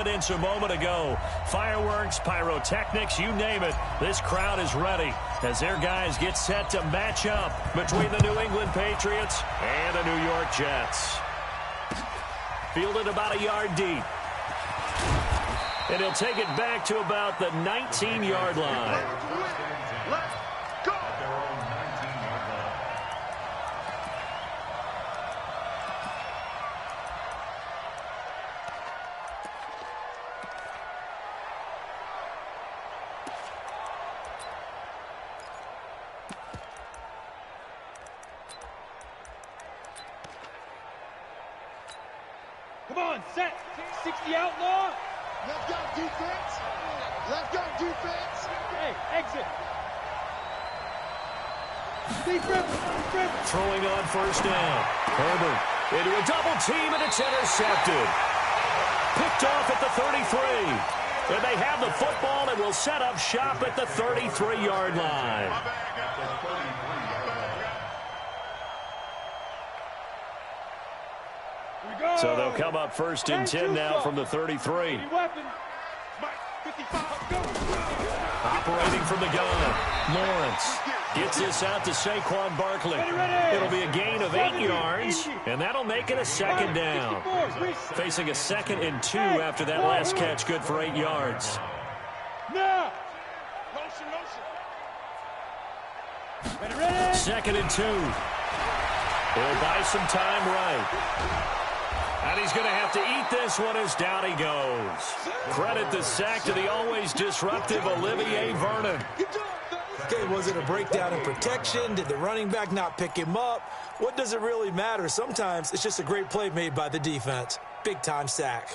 evidence a moment ago. Fireworks, pyrotechnics, you name it. This crowd is ready as their guys get set to match up between the New England Patriots and the New York Jets. Fielded about a yard deep. And he'll take it back to about the 19-yard line. Come on, set. 60 outlaw. Left guard defense. Left guard defense. Hey, exit. Deep rip. Throwing on first down. Herbert into a double team, and it's intercepted. Picked off at the 33. And they have the football and will set up shop at the 33-yard line. So they'll come up first and 10 now from the 33. Operating from the gun. Lawrence gets this out to Saquon Barkley. It'll be a gain of 8 yards, and that'll make it a second down. Facing a 2nd and 2 after that last catch, good for 8 yards. Second and 2. He'll buy some time right. And he's going to have to eat this one as down he goes. Credit the sack to the always disruptive Olivier Vernon. Okay, was it a breakdown in protection? Did the running back not pick him up? What does it really matter? Sometimes it's just a great play made by the defense. Big-time sack.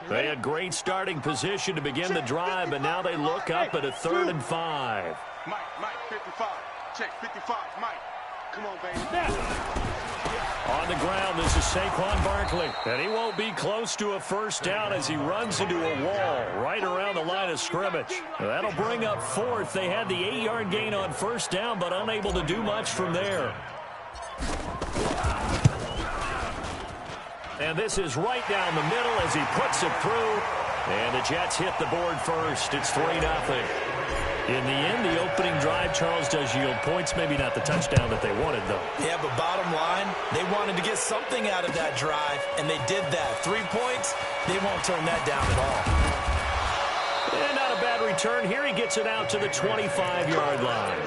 They had great starting position to begin the drive, but now they look up at a 3rd and 5. Mike, 55. Check, 55. Mike, come on, baby. On the ground, this is Saquon Barkley. And he won't be close to a first down as he runs into a wall right around the line of scrimmage. That'll bring up 4th. They had the 8-yard gain on first down, but unable to do much from there. And this is right down the middle as he puts it through. And the Jets hit the board first. It's 3-0. In the end, the opening drive, Charles, does yield points. Maybe not the touchdown that they wanted, though. Yeah, but bottom line, they wanted to get something out of that drive, and they did that. 3 points, they won't turn that down at all. And not a bad return. Here he gets it out to the 25-yard line.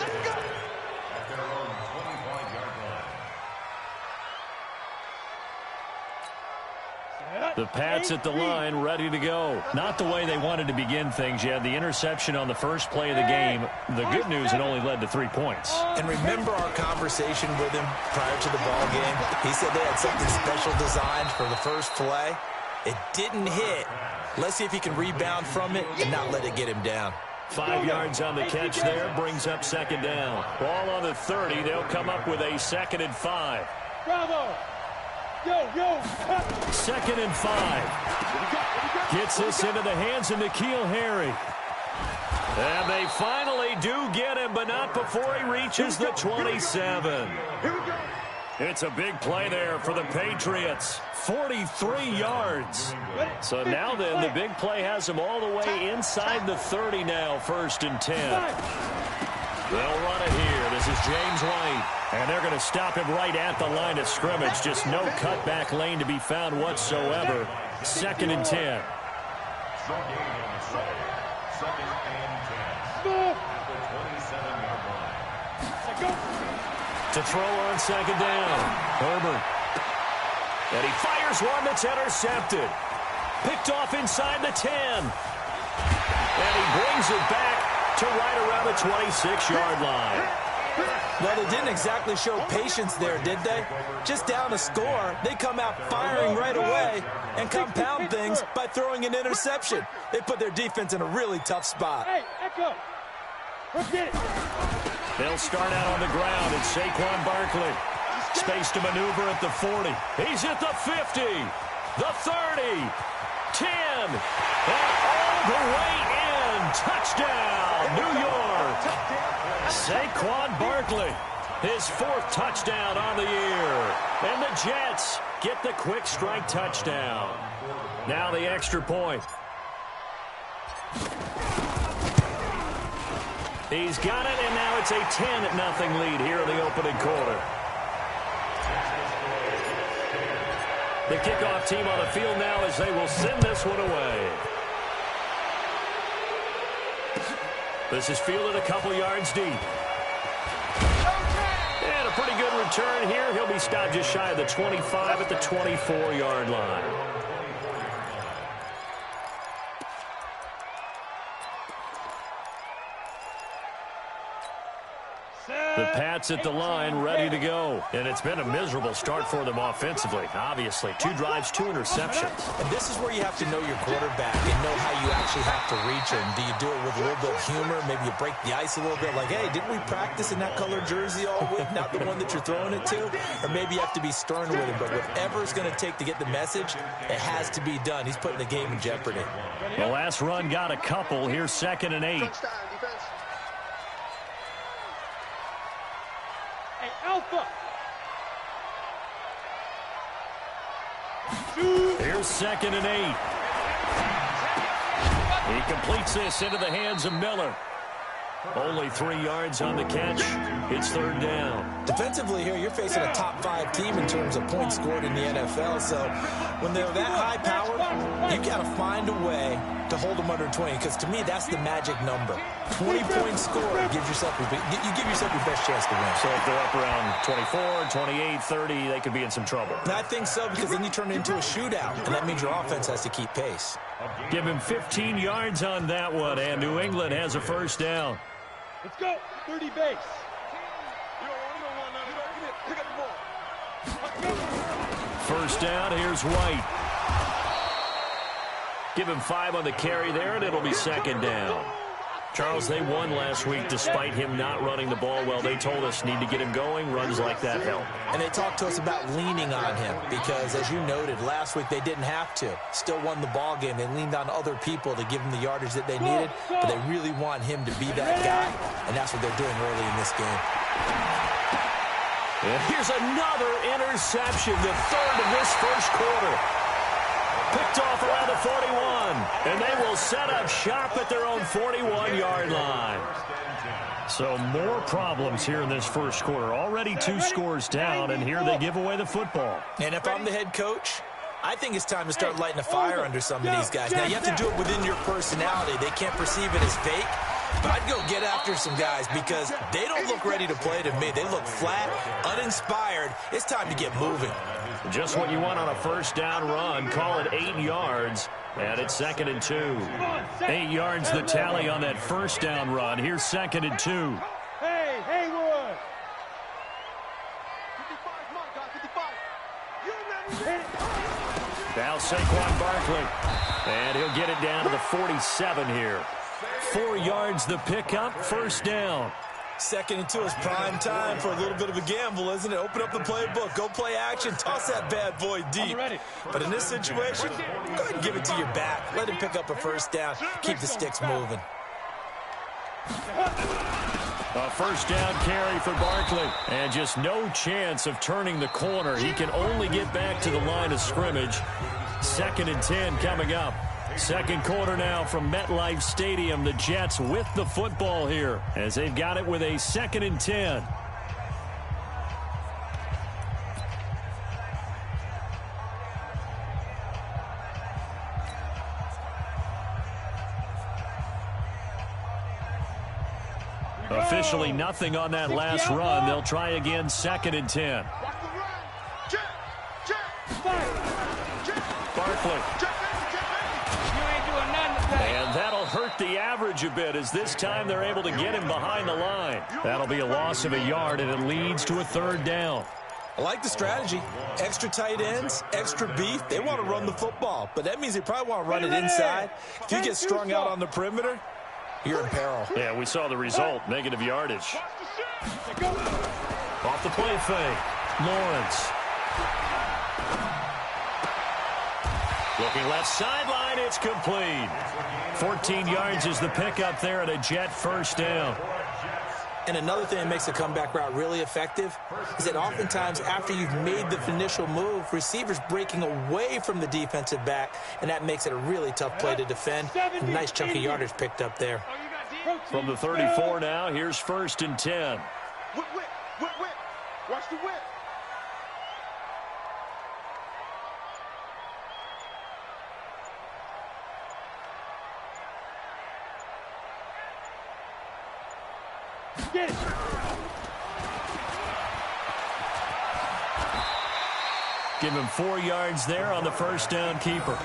The Pats at the line, ready to go. Not the way they wanted to begin things. You had the interception on the first play of the game. The good news, it only led to 3 points. And remember our conversation with him prior to the ball game? He said they had something special designed for the first play. It didn't hit. Let's see if he can rebound from it and not let it get him down. 5 yards on the catch there, brings up 2nd down. Ball on the 30, they'll come up with a 2nd and 5. Bravo! Yo, 2nd and 5. Gets this into the hands of N'Keal Harry. And they finally do get him, but not before he reaches the 27. It's a big play there for the Patriots. 43 yards. So now then, the big play has him all the way inside the 30 now, 1st and 10. They'll run it here. This is James White. And they're going to stop him right at the line of scrimmage. Just no cutback lane to be found whatsoever. 2nd and 10. To throw on 2nd down. Herbert. And he fires one that's intercepted. Picked off inside the 10. And he brings it back to right around the 26-yard line. Well, they didn't exactly show patience there, did they? Just down a score, they come out firing right away and compound things by throwing an interception. They put their defense in a really tough spot. Hey, Echo. Let's get it. They'll start out on the ground. It's Saquon Barkley. Space to maneuver at the 40. He's at the 50. The 30. 10. And all the way in. Touchdown, New York. Saquon Barkley, his 4th touchdown on the year. And the Jets get the quick strike touchdown. Now the extra point. He's got it, and now it's a 10-0 lead here in the opening quarter. The kickoff team on the field now as they will send this one away. This is fielded a couple yards deep. And a pretty good return here. He'll be stopped just shy of the 25 at the 24-yard line. The Pats at the line, ready to go. And it's been a miserable start for them offensively. Obviously, 2 drives, 2 interceptions. And this is where you have to know your quarterback and know how you actually have to reach him. Do you do it with a little bit of humor? Maybe you break the ice a little bit, like, hey, didn't we practice in that colored jersey all week, not the one that you're throwing it to? Or maybe you have to be stern with him. But whatever it's going to take to get the message, it has to be done. He's putting the game in jeopardy. The last run got a couple. Here's 2nd and 8. Alpha. Here's 2nd and 8. He completes this into the hands of Miller. Only 3 yards on the catch. It's 3rd down. Defensively here, you're facing a top 5 team in terms of points scored in the NFL. So when they're that high powered, you got to find a way to hold them under 20. Because to me, that's the magic number. 20 points scored gives yourself you give yourself your best chance to win. So if they're up around 24, 28, 30, they could be in some trouble. And I think so, because then you turn it into a shootout, and that means your offense has to keep pace. Give him 15 yards on that one, and New England has a 1st down. Let's go. 30 base. First down, here's White. Give him 5 on the carry there, and it'll be 2nd down. Charles, they won last week despite him not running the ball well. They told us need to get him going. Runs like that help. And they talked to us about leaning on him because, as you noted, last week they didn't have to. Still won the ball game. They leaned on other people to give them the yardage that they needed, but they really want him to be that guy, and that's what they're doing early in this game. And here's another interception, the 3rd of this 1st quarter. Picked off around the 41, and they will set up shop at their own 41-yard line. So more problems here in this 1st quarter. Already 2 scores down, and here they give away the football. And if I'm the head coach, I think it's time to start lighting a fire under some of these guys. Now, you have to do it within your personality. They can't perceive it as fake. But I'd go get after some guys because they don't look ready to play to me. They look flat, uninspired. It's time to get moving. Just what you want on a 1st down run. Call it 8 yards. And it's 2nd and 2. 8 yards the tally on that 1st down run. Here's 2nd and 2. Hey, Haywood. 55, Now Saquon Barkley. And he'll get it down to the 47 here. 4 yards the pickup, 1st down. 2nd and 2 is prime time for a little bit of a gamble, isn't it? Open up the playbook, go play action, toss that bad boy deep. But in this situation, go ahead and give it to your back. Let him pick up a 1st down. Keep the sticks moving. A 1st down carry for Barkley. And just no chance of turning the corner. He can only get back to the line of scrimmage. 2nd and 10 coming up. 2nd quarter now from MetLife Stadium. The Jets with the football here as they've got it with a 2nd and 10. Officially nothing on that last run. They'll try again, 2nd and 10. Barkley. And that'll hurt the average a bit as this time they're able to get him behind the line. That'll be a loss of a yard, and it leads to a 3rd down. I like the strategy. Extra tight ends, extra beef. They want to run the football, but that means they probably want to run it inside. If you get strung out on the perimeter, you're in peril. Yeah, we saw the result, negative yardage. Off the play fake, Lawrence. Looking left sideline, it's complete. 14 yards is the pickup there at a Jet 1st down. And another thing that makes a comeback route really effective is that oftentimes after you've made the initial move, receivers breaking away from the defensive back, and that makes it a really tough play to defend. A nice chunk of yardage picked up there. From the 34 now, here's 1st and 10. Whip. Watch the whip. Get it. Give him 4 yards there on the first down keeper.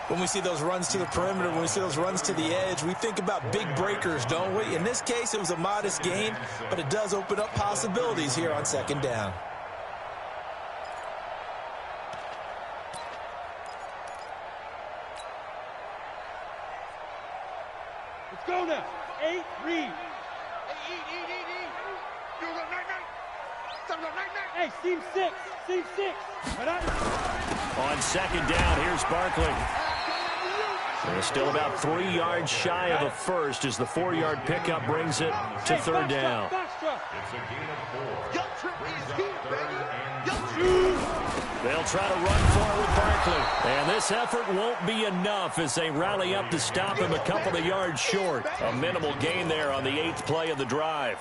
When we see those runs to the perimeter, when we see those runs to the edge, we think about big breakers, don't we? In this case, it was a modest gain, but it does open up possibilities here on 2nd down. Let's go now. 8, read. Hey, seam 6. Seam 6. On 2nd down, here's Barkley. They're still about 3 yards shy of a first as the 4-yard pickup brings it to 3rd down. They'll try to run for it with Barkley. And this effort won't be enough as they rally up to stop him a couple of yards short. A minimal gain there on the 8th play of the drive.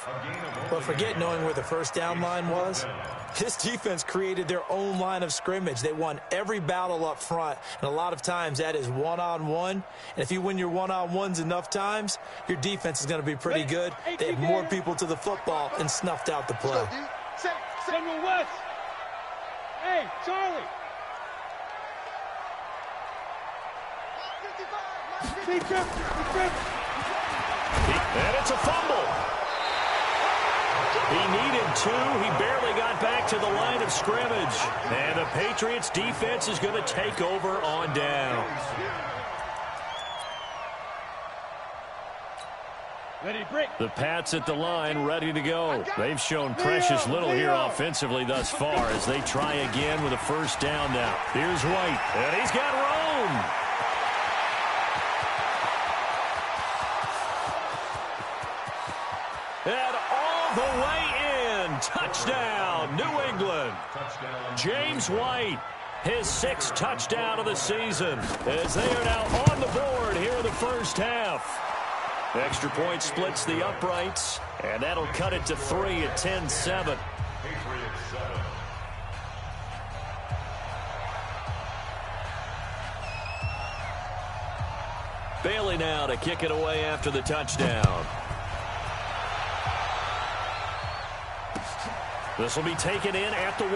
Well, forget knowing where the first down line was. This defense created their own line of scrimmage. They won every battle up front, and a lot of times that is one-on-one. And if you win your one-on-ones enough times, your defense is going to be pretty good. They had more people to the football and snuffed out the play. General West. Hey, Charlie. And it's a fumble. He needed 2. He barely got back to the line of scrimmage. And the Patriots defense is going to take over on downs. The Pats at the line ready to go. They've shown precious little here offensively thus far as they try again with a first down now. Here's White, and he's got Rome. And all the way in. Touchdown, New England. James White, his 6th touchdown of the season as they are now on the board here in the first half. Extra point splits the uprights, and that'll cut it to 3 at 10-7. Bailey now to kick it away after the touchdown. This will be taken in at the 1.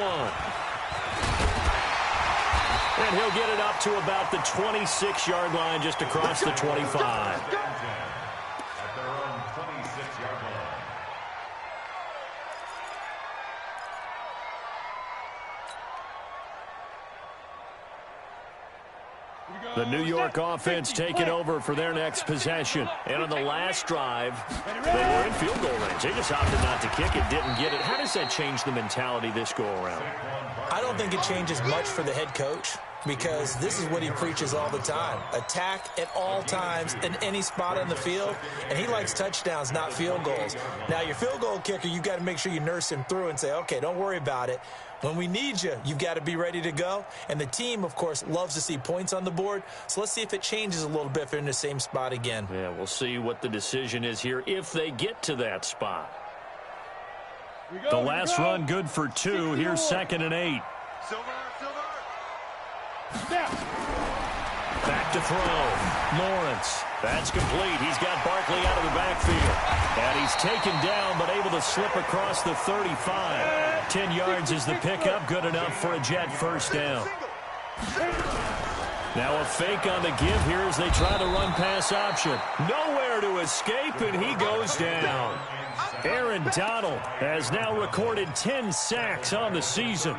And he'll get it up to about the 26-yard line just across the 25. The New York offense taking over for their next possession. And on the last drive, they were in field goal range. They just opted not to kick it, didn't get it. How does that change the mentality this go-around? I don't think it changes much for the head coach because this is what he preaches all the time. Attack at all times in any spot on the field, and he likes touchdowns, not field goals. Now, your field goal kicker, you've got to make sure you nurse him through and say, okay, don't worry about it. When we need you, you've got to be ready to go. And the team, of course, loves to see points on the board. So let's see if it changes a little bit if they're in the same spot again. Yeah, we'll see what the decision is here if they get to that spot. The last run good for 2. Here's 2nd and 8. Back to throw. Lawrence. That's complete. He's got Barkley out of the backfield. And he's taken down but able to slip across the 35. 10 yards is the pickup. Good enough for a Jet first down. Now a fake on the give here as they try the run-pass option. Nowhere to escape, and he goes down. Aaron Donald has now recorded 10 sacks on the season.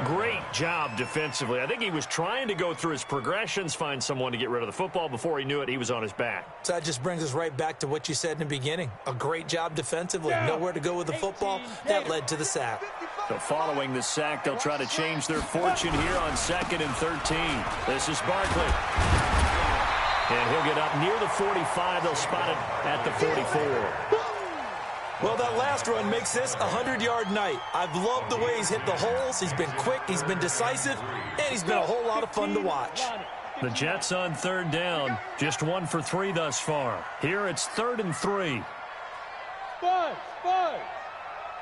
Great job defensively. I think he was trying to go through his progressions, find someone to get rid of the football. Before he knew it, he was on his back. So that just brings us right back to what you said in the beginning. A great job defensively. Nowhere to go with the football. That led to the sack. So following the sack, they'll try to change their fortune here on 2nd and 13. This is Barkley. And he'll get up near the 45. They'll spot it at the 44. Well, that last run makes this a 100-yard night. I've loved the way he's hit the holes. He's been quick, he's been decisive, and he's been a whole lot of fun to watch. The Jets on third down. Just 1 for 3 thus far. Here it's 3rd and 3. 5.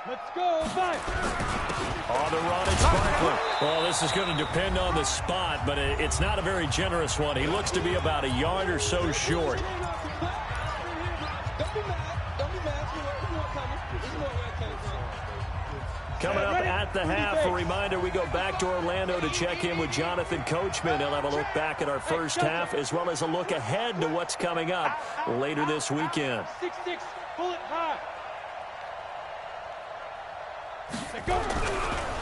Let's go, 5. On the run, it's Barkley. Well, this is going to depend on the spot, but it's not a very generous one. He looks to be about a yard or so short. Coming up at the half, a reminder, we go back to Orlando to check in with Jonathan Coachman. He'll have a look back at our first half as well as a look ahead to what's coming up later this weekend. 6-6, bullet high.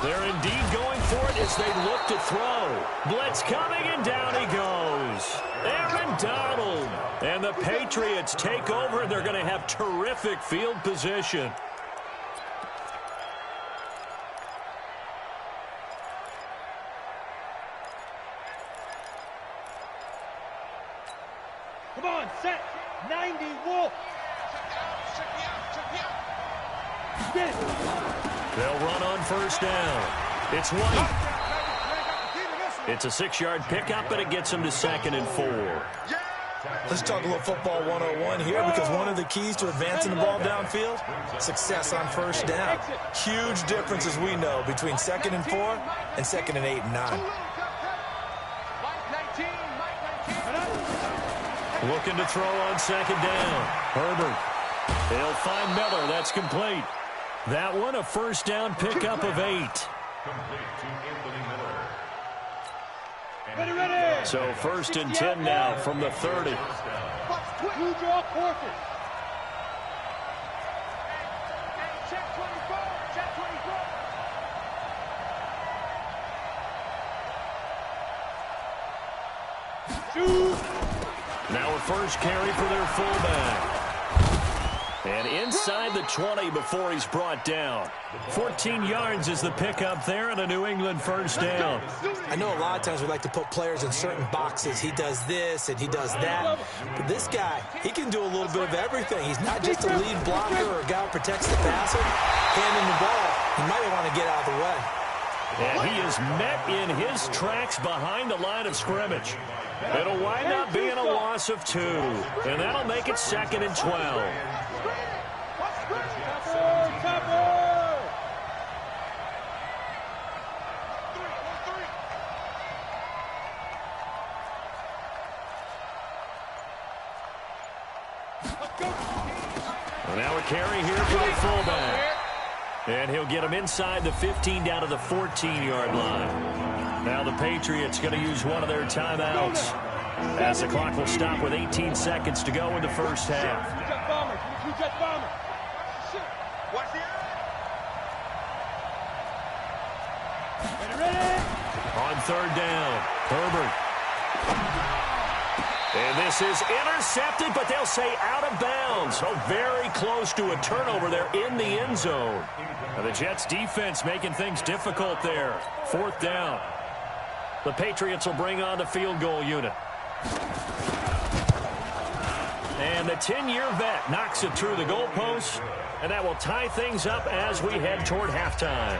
They're indeed going for it as they look to throw. Blitz coming, and down he goes. Aaron Donald. And the Patriots take over, and they're going to have terrific field position. Come on, set. 90, Wolf. Get it. They'll run on first down. It's White. It's a 6-yard pickup, but it gets him to 2nd and 4. Let's talk a little football 101 here, because one of the keys to advancing the ball downfield, success on first down. Huge difference, as we know, between 2nd and 4 and 2nd and 8 and 9. Looking to throw on 2nd down. Herbert. They'll find Miller. That's complete. That one, a first down pickup of 8. Ready. So 1st and 10 now from the 30. Two draw courses. Check 24. Check 24. Shoot. Now a first carry for their fullback. And inside the 20 before he's brought down. 14 yards is the pickup there, and a New England first down. I know a lot of times we like to put players in certain boxes. He does this and he does that. But this guy, he can do a little bit of everything. He's not just a lead blocker or a guy who protects the passer. Handing the ball, he might want to get out of the way. And he is met in his tracks behind the line of scrimmage. It'll wind up being a loss of 2. And that'll make it 2nd and 12. Now a carry here for the fullback. And he'll get him inside the 15 down to the 14-yard line. Now the Patriots going to use one of their timeouts as the clock will stop with 18 seconds to go in the first half. On 3rd down, Herbert. And this is intercepted, but they'll say out of bounds. So very close to a turnover there in the end zone. And the Jets defense making things difficult there. 4th down. The Patriots will bring on the field goal unit. And the 10-year vet knocks it through the goalpost. And that will tie things up as we head toward halftime.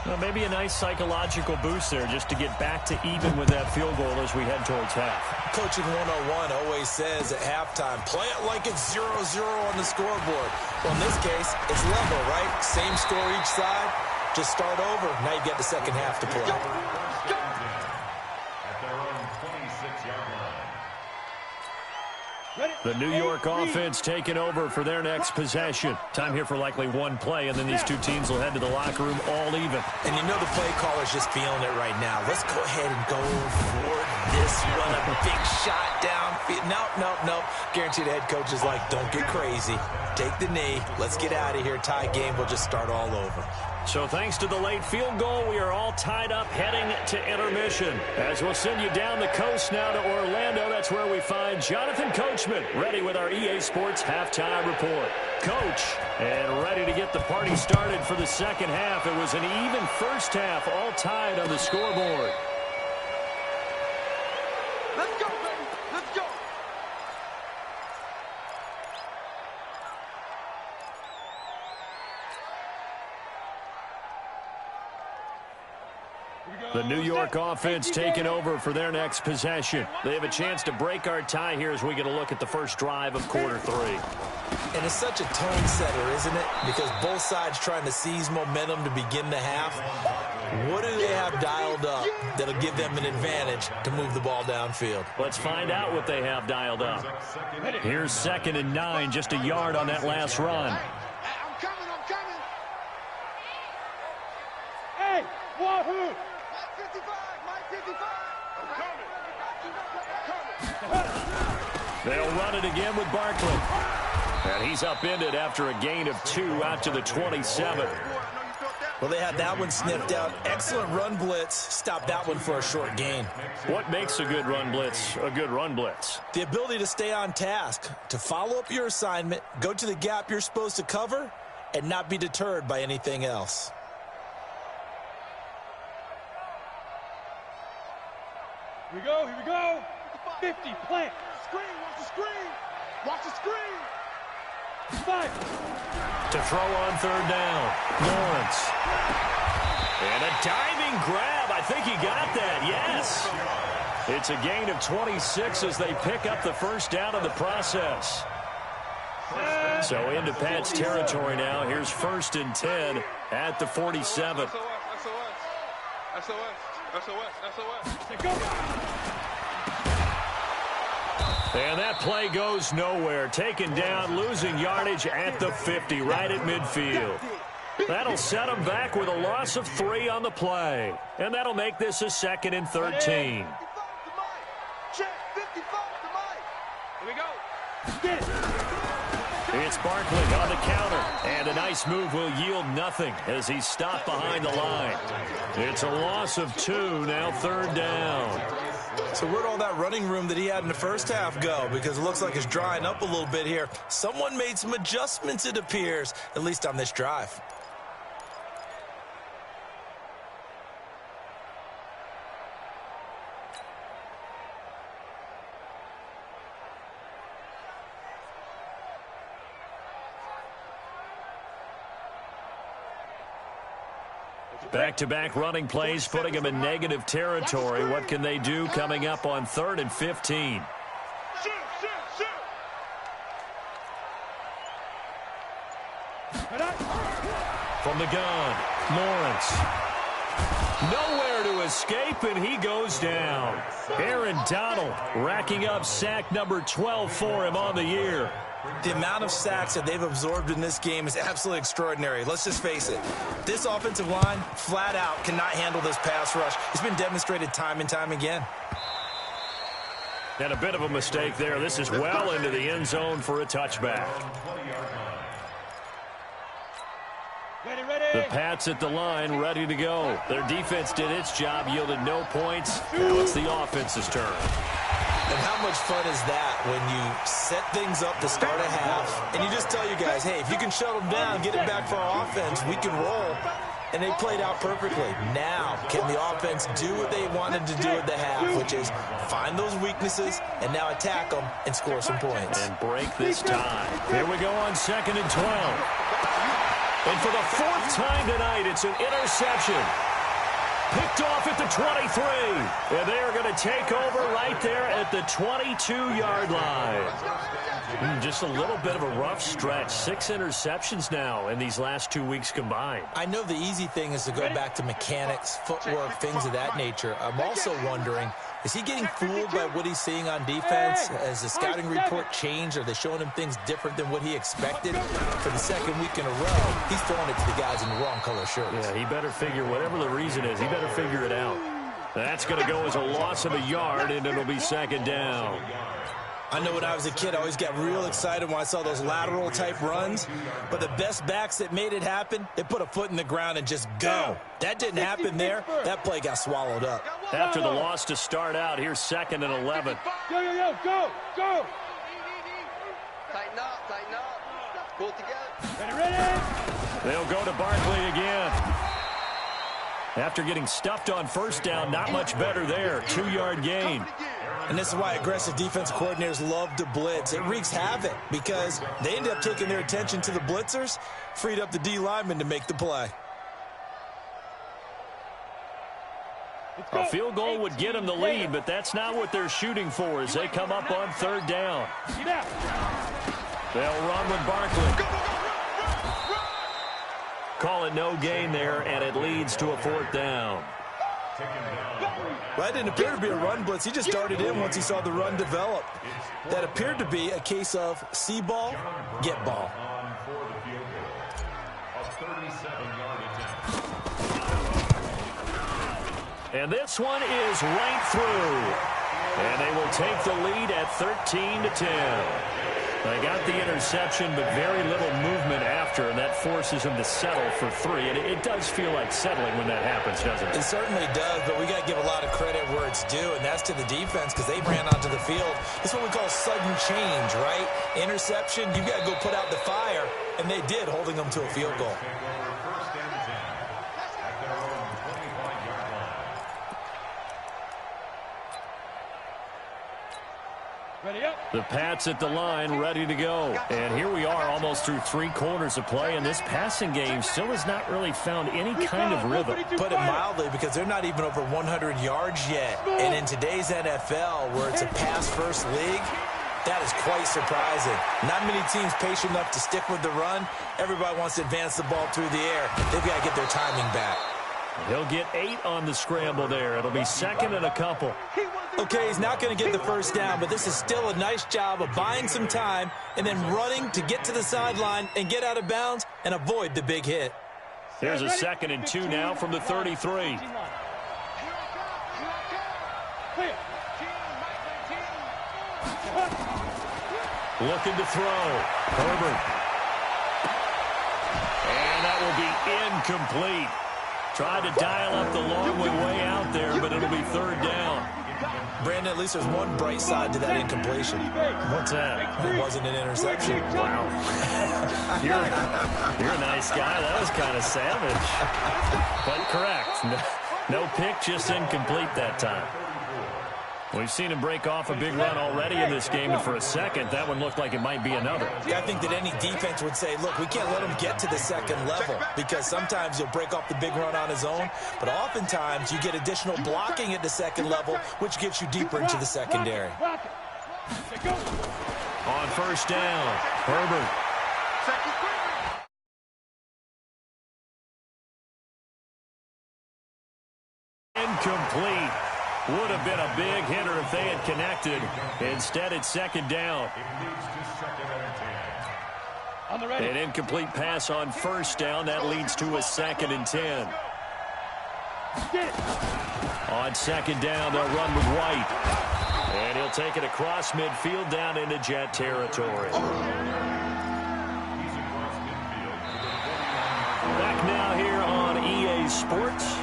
Well, maybe a nice psychological boost there just to get back to even with that field goal as we head towards half. Coaching 101 always says at halftime, play it like it's 0-0 on the scoreboard. Well, in this case, it's level, right? Same score each side. Just start over. Now you've got the second half to play. The New York offense taking over for their next possession. Time here for likely one play, and then these two teams will head to the locker room all even. And you know the play caller's just feeling it right now. Let's go ahead and go for this one. A big shot down. Nope. Guaranteed the head coach is like, don't get crazy. Take the knee. Let's get out of here. Tie game. We'll just start all over. So thanks to the late field goal, we are all tied up heading to intermission. As we'll send you down the coast now to Orlando, that's where we find Jonathan Coachman, ready with our EA Sports halftime report. Coach, and ready to get the party started for the second half. It was an even first half, all tied on the scoreboard. Let's go, baby. Let's go. The New York offense taking over for their next possession. They have a chance to break our tie here as we get a look at the first drive of quarter 3. And it's such a tone setter, isn't it? Because both sides trying to seize momentum to begin the half. What do they have dialed up that'll give them an advantage to move the ball downfield? Let's find out what they have dialed up. Here's 2nd and 9, just a yard on that last run. I'm coming. Hey, Wahoo! My 55. I'm coming. They'll run it again with Barkley. And he's upended after a gain of 2 out to the 27. Well, they had that one sniffed out. Excellent run blitz. Stop that one for a short gain. What makes a good run blitz a good run blitz? The ability to stay on task, to follow up your assignment, go to the gap you're supposed to cover, and not be deterred by anything else. Here we go. 50, plant. Watch the screen. 5. To throw on 3rd down. Lawrence. And a diving grab. I think he got that. Yes. It's a gain of 26 as they pick up the first down in the process. So into Pat's territory now. Here's 1st and 10 at the 47. And that play goes nowhere. Taken down, losing yardage at the 50, right at midfield. That'll set them back with a loss of 3 on the play. And that'll make this a 2nd and 13. Here we go. Get it. It's Barkley on the counter. And a nice move will yield nothing as he's stopped behind the line. It's a loss of 2, now 3rd down. So where'd all that running room that he had in the first half go? Because it looks like it's drying up a little bit here. Someone made some adjustments, it appears, at least on this drive. Back-to-back running plays, putting them in negative territory. What can they do coming up on 3rd and 15? From the gun, Lawrence. Nowhere to escape, and he goes down. Aaron Donald racking up sack number 12 for him on the year. The amount of sacks that they've absorbed in this game is absolutely extraordinary. Let's just face it. This offensive line, flat out, cannot handle this pass rush. It's been demonstrated time and time again. And a bit of a mistake there. This is well into the end zone for a touchback. The Pats at the line, ready to go. Their defense did its job, yielded no points. Now it's the offense's turn. And how much fun is that when you set things up to start a half, and you just tell you guys, hey, if you can shut them down, get it back for our offense, we can roll. And they played out perfectly. Now, can the offense do what they wanted to do at the half, which is find those weaknesses and now attack them and score some points. And break this tie. Here we go on 2nd and 12. And for the 4th time tonight, it's an interception. Picked off at the 23. And they are going to take over right there at the 22-yard line. Just a little bit of a rough stretch. 6 interceptions now in these last 2 weeks combined. I know the easy thing is to go back to mechanics, footwork, things of that nature. I'm also wondering, is he getting fooled by what he's seeing on defense? Has the scouting report changed? Are they showing him things different than what he expected? For the 2nd week in a row, he's throwing it to the guys in the wrong color shirts. Yeah, he better figure, whatever the reason is, he better figure it out. That's going to go as a loss of a yard, and it'll be 2nd down. I know when I was a kid, I always got real excited when I saw those lateral-type runs. But the best backs that made it happen, they put a foot in the ground and just go. That didn't happen there. That play got swallowed up. After the loss to start out, here's 2nd and 11. Go! Tighten up. Pull together. Ready? They'll go to Barkley again. After getting stuffed on 1st down, not much better there. 2-yard gain. And this is why aggressive defense coordinators love to blitz. It wreaks havoc because they end up taking their attention to the blitzers, freed up the D lineman to make the play. A field goal would get them the lead, but that's not what they're shooting for as they come up on third down. They'll run with Barkley. Call it no gain there, and it leads to a fourth down. Well, that didn't appear to be a run blitz. He just darted in once he saw the run develop. That appeared to be a case of see ball, get ball. And this one is right through. And they will take the lead at 13-10. They got the interception, but very little movement after, and that forces him to settle for 3. And it does feel like settling when that happens, doesn't it? It certainly does, but we got to give a lot of credit where it's due, and that's to the defense because they ran onto the field. It's what we call sudden change, right? Interception, you got to go put out the fire, and they did, holding them to a field goal. The Pats at the line, ready to go. And here we are almost through 3 quarters of play, and this passing game still has not really found any kind of rhythm. Put it mildly, because they're not even over 100 yards yet. And in today's NFL, where it's a pass-first league, that is quite surprising. Not many teams patient enough to stick with the run. Everybody wants to advance the ball through the air. They've got to get their timing back. He'll get 8 on the scramble there. It'll be second and a couple. Okay, he's not going to get the first down, but this is still a nice job of buying some time and then running to get to the sideline and get out of bounds and avoid the big hit. Here's a 2nd and 2 now from the 33. Looking to throw. Herbert. And that will be incomplete. Tried to dial up the long way out there, but it'll be 3rd down. Brandon, at least there's one bright side to that incompletion. What's that? It wasn't an interception. Wow. You're a nice guy. That was kind of savage. But correct. No pick, just incomplete that time. We've seen him break off a big run already in this game, and for a second, that one looked like it might be another. Yeah, I think that any defense would say, look, we can't let him get to the second level, because sometimes he'll break off the big run on his own, but oftentimes you get additional blocking at the second level, which gets you deeper into the secondary. On first down, Herbert. Incomplete. Would have been a big hitter if they had connected. Instead, it's 2nd down. An incomplete pass on first down. That leads to a 2nd and 10. On 2nd down, they'll run with White. And he'll take it across midfield down into Jet territory. Back now here on EA Sports.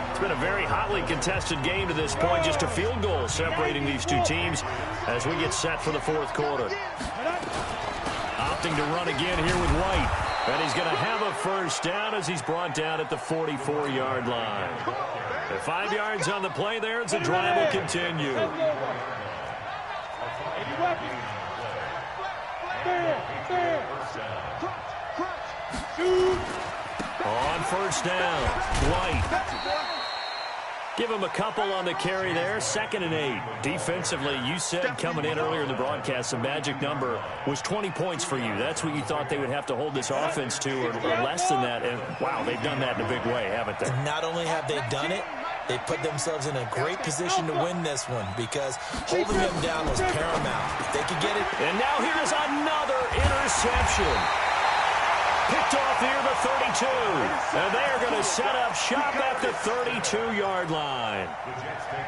It's been a very hotly contested game to this point. Just a field goal separating these two teams as we get set for the 4th quarter. Opting to run again here with White. And he's going to have a first down as he's brought down at the 44-yard line. At 5 yards on the play there, the drive will continue. On first down, White. Give him a couple on the carry there. 2nd and 8. Defensively, you said coming in earlier in the broadcast, the magic number was 20 points for you. That's what you thought they would have to hold this offense to, or less than that. And, wow, they've done that in a big way, haven't they? And not only have they done it, they put themselves in a great position to win this one because holding them down was paramount. If they could get it. And now here's another interception. Picked off near the 32. And they are going to set up shop at the 32-yard line.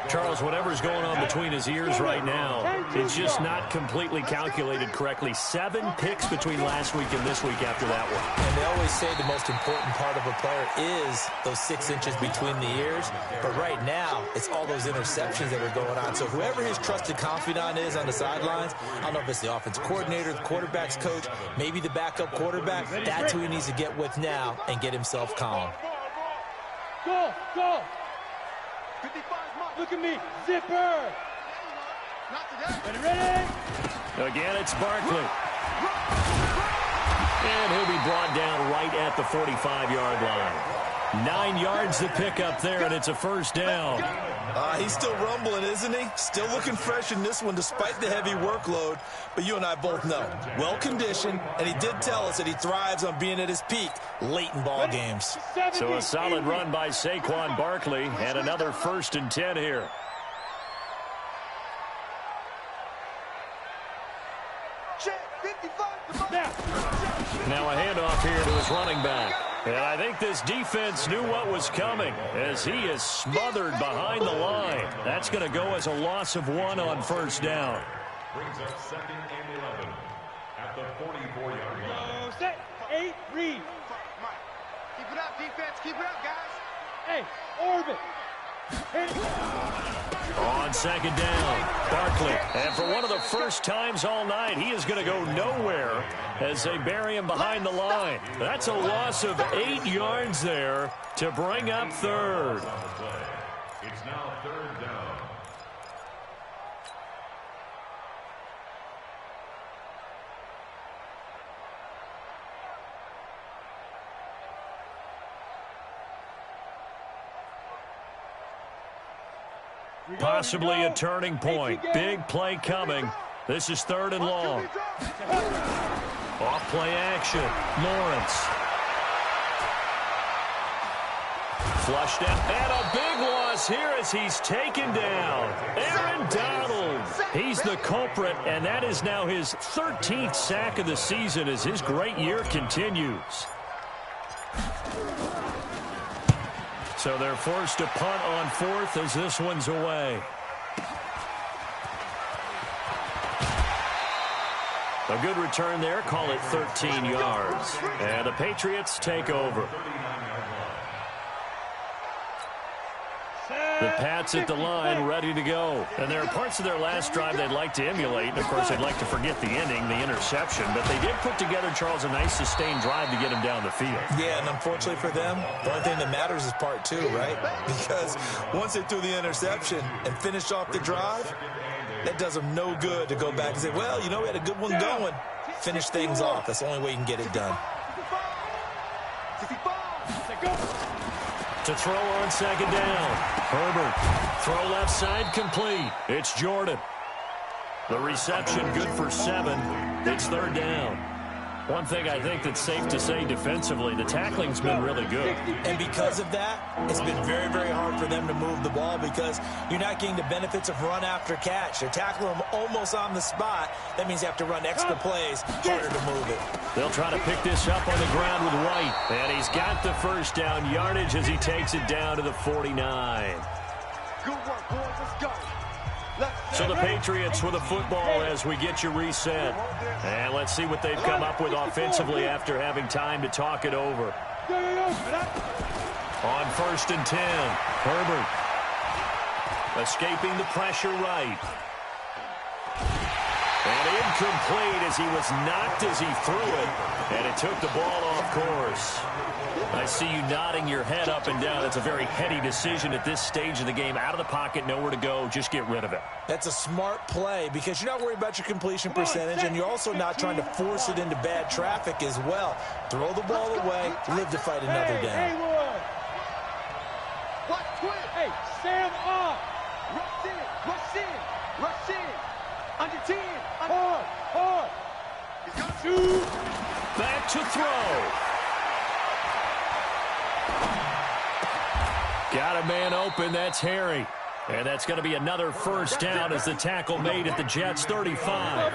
Charles, whatever's going on between his ears right now, it's just not completely calculated correctly. 7 picks between last week and this week after that one. And they always say the most important part of a player is those 6 inches between the ears. But right now, it's all those interceptions that are going on. So whoever his trusted confidant is on the sidelines, I don't know if it's the offense coordinator, the quarterback's coach, maybe the backup quarterback, that's who he needs to get with now and get himself calm. Go, go. Look at me, zipper. Ready? Again, it's Barkley. And he'll be brought down right at the 45-yard line. 9 yards to pick up there, and it's a first down. He's still rumbling, isn't he? Still looking fresh in this one despite the heavy workload. But you and I both know, well-conditioned, and he did tell us that he thrives on being at his peak late in ball games. So a solid run by Saquon Barkley, and another 1st and 10 here. Now a handoff here to his running back. And I think this defense knew what was coming as he is smothered behind the line. That's going to go as a loss of 1 on 1st down. Brings up 2nd and 11 at the 44-yard line. Set, 8, read. Keep it up, defense. Keep it up, guys. Hey, orbit. On 2nd down, Barkley. And for one of the first times all night, he is going to go nowhere as they bury him behind the line. That's a loss of 8 yards there to bring up 3rd. It's now 3rd down. Possibly a turning point. Big play coming. This is 3rd and long. Off play action. Lawrence. Flushed out. And a big loss here as he's taken down. Aaron Donald. He's the culprit, and that is now his 13th sack of the season as his great year continues. So they're forced to punt on 4th as this one's away. A good return there. Call it 13 yards. And the Patriots take over. The Pats at the line, ready to go. And there are parts of their last drive they'd like to emulate. And, of course, they'd like to forget the ending, the interception. But they did put together, Charles, a nice sustained drive to get him down the field. Yeah, and unfortunately for them, the only thing that matters is part 2, right? Because once they threw the interception and finished off the drive, that does them no good to go back and say, well, you know, we had a good one going. Finish things off. That's the only way you can get it done. To throw on 2nd down. Herbert. Throw left side complete. It's Jordan. The reception good for 7. It's 3rd down. One thing I think that's safe to say defensively, the tackling's been really good. And because of that, it's been very, very hard for them to move the ball because you're not getting the benefits of run after catch. They're tackling them almost on the spot. That means you have to run extra plays, harder to move it. They'll try to pick this up on the ground with White. And he's got the 1st down yardage as he takes it down to the 49. Good work, boys. Let's go. So the Patriots with a football as we get you reset. And let's see what they've come up with offensively after having time to talk it over. On 1st and 10, Herbert. Escaping the pressure right. And incomplete as he was knocked as he threw it. And it took the ball off course. I see you nodding your head up and down. That's a very heady decision at this stage of the game. Out of the pocket, nowhere to go. Just get rid of it. That's a smart play because you're not worried about your completion percentage, and you're also not trying to force it into bad traffic as well. Throw the ball away, live to fight another down. Hey, stand up. Rush in. Under 10. Hard. Shoot. Back to throw. Got a man open. That's Harry. And that's going to be another 1st down as the tackle made at the Jets' 35.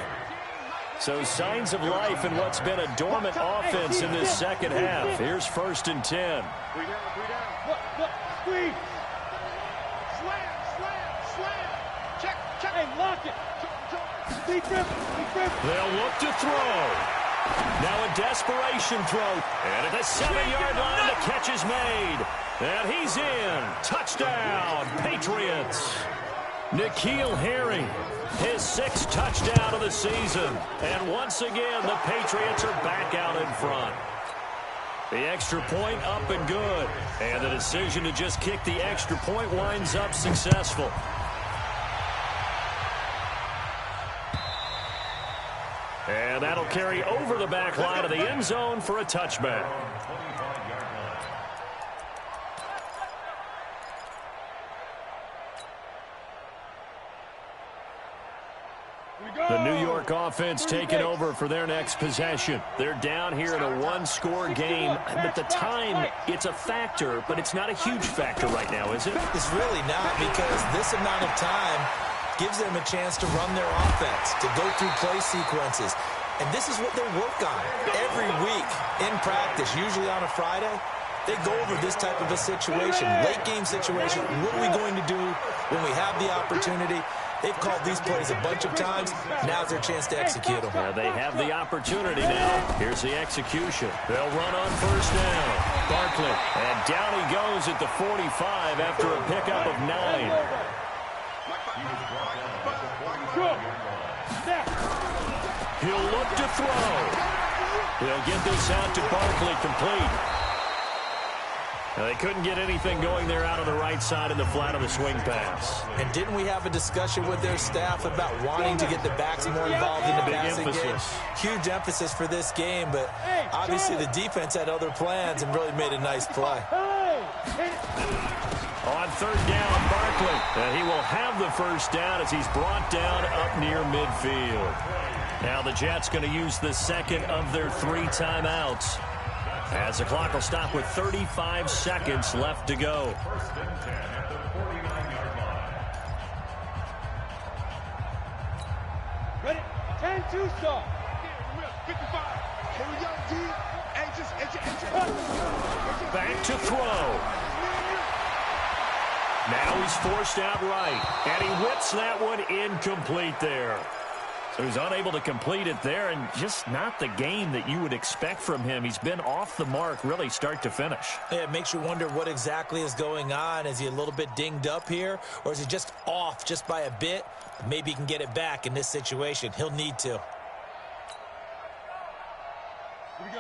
So signs of life in what's been a dormant offense in this 2nd half. Here's 1st and 10. Look, squeeze. Slam. Check. Hey, lock it. Be grip. They'll look to throw. Now a desperation throw. And at the 7-yard line, the catch is made. And he's in. Touchdown, Patriots. N'Keal Harry, his 6th touchdown of the season. And once again, the Patriots are back out in front. The extra point up and good. And the decision to just kick the extra point winds up successful. And that'll carry over the back line of the end zone for a touchback. Bulldog offense taking over for their next possession. They're down here in a one-score game. But the time, it's a factor, but it's not a huge factor right now, is it? It's really not, because this amount of time gives them a chance to run their offense, to go through play sequences. And this is what they work on every week in practice, usually on a Friday. They go over this type of a situation, late game situation. What are we going to do when we have the opportunity? They've called these plays a bunch of times. Now's their chance to execute them. Yeah, they have the opportunity now. Here's the execution. They'll run on first down. Barkley. And down he goes at the 45 after a pickup of 9. He'll look to throw. He'll get this out to Barkley, complete. They couldn't get anything going there out on the right side in the flat of the swing pass. And didn't we have a discussion with their staff about wanting to get the backs more involved in the passing game? Huge emphasis for this game, but obviously the defense had other plans and really made a nice play. On third down, Barkley. And he will have the first down as he's brought down up near midfield. Now the Jets going to use the second of their 3 timeouts, as the clock will stop with 35 seconds left to go. Ready? 10-2 stop. 55. Here we go, D. Back to throw. Now he's forced out right, and he whips that one incomplete there. So he's unable to complete it there, and just not the game that you would expect from him. He's been off the mark really start to finish. Yeah, it makes you wonder what exactly is going on. Is he a little bit dinged up here, or is he just off just by a bit? Maybe he can get it back in this situation. He'll need to.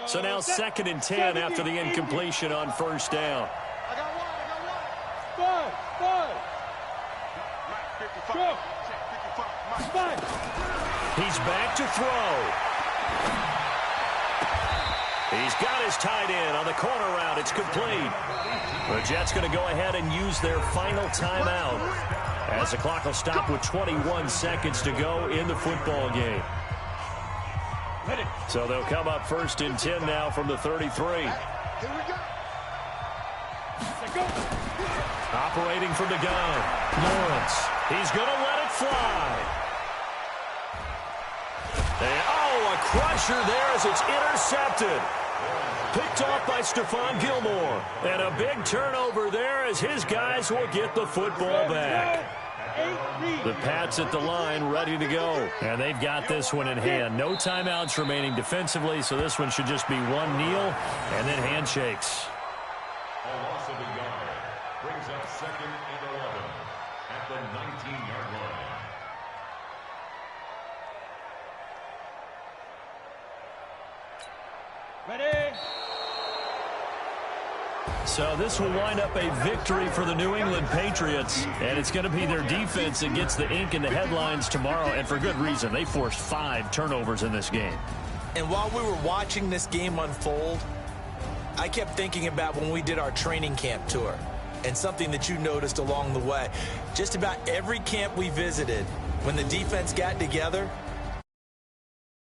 So now 2nd and 10 after the incompletion on first down. I got one. Five. Go. Five. He's back to throw. He's got his tight end on the corner route. It's complete. The Jets going to go ahead and use their final timeout, as the clock will stop with 21 seconds to go in the football game. So they'll come up 1st and 10 now from the 33. Here we go. Operating from the gun, Lawrence. He's going to let it fly. And, a crusher there as it's intercepted. Picked off by Stephon Gilmore. And a big turnover there as his guys will get the football back. The Pats at the line ready to go. And they've got this one in hand. No timeouts remaining defensively, so this one should just be one kneel and then handshakes. A loss of a yard brings up 2nd and 11 at the 19-yard line. Ready? So this will wind up a victory for the New England Patriots, and it's going to be their defense that gets the ink in the headlines tomorrow, and for good reason. They forced 5 turnovers in this game. And while we were watching this game unfold, I kept thinking about when we did our training camp tour, and something that you noticed along the way. Just about every camp we visited, when the defense got together,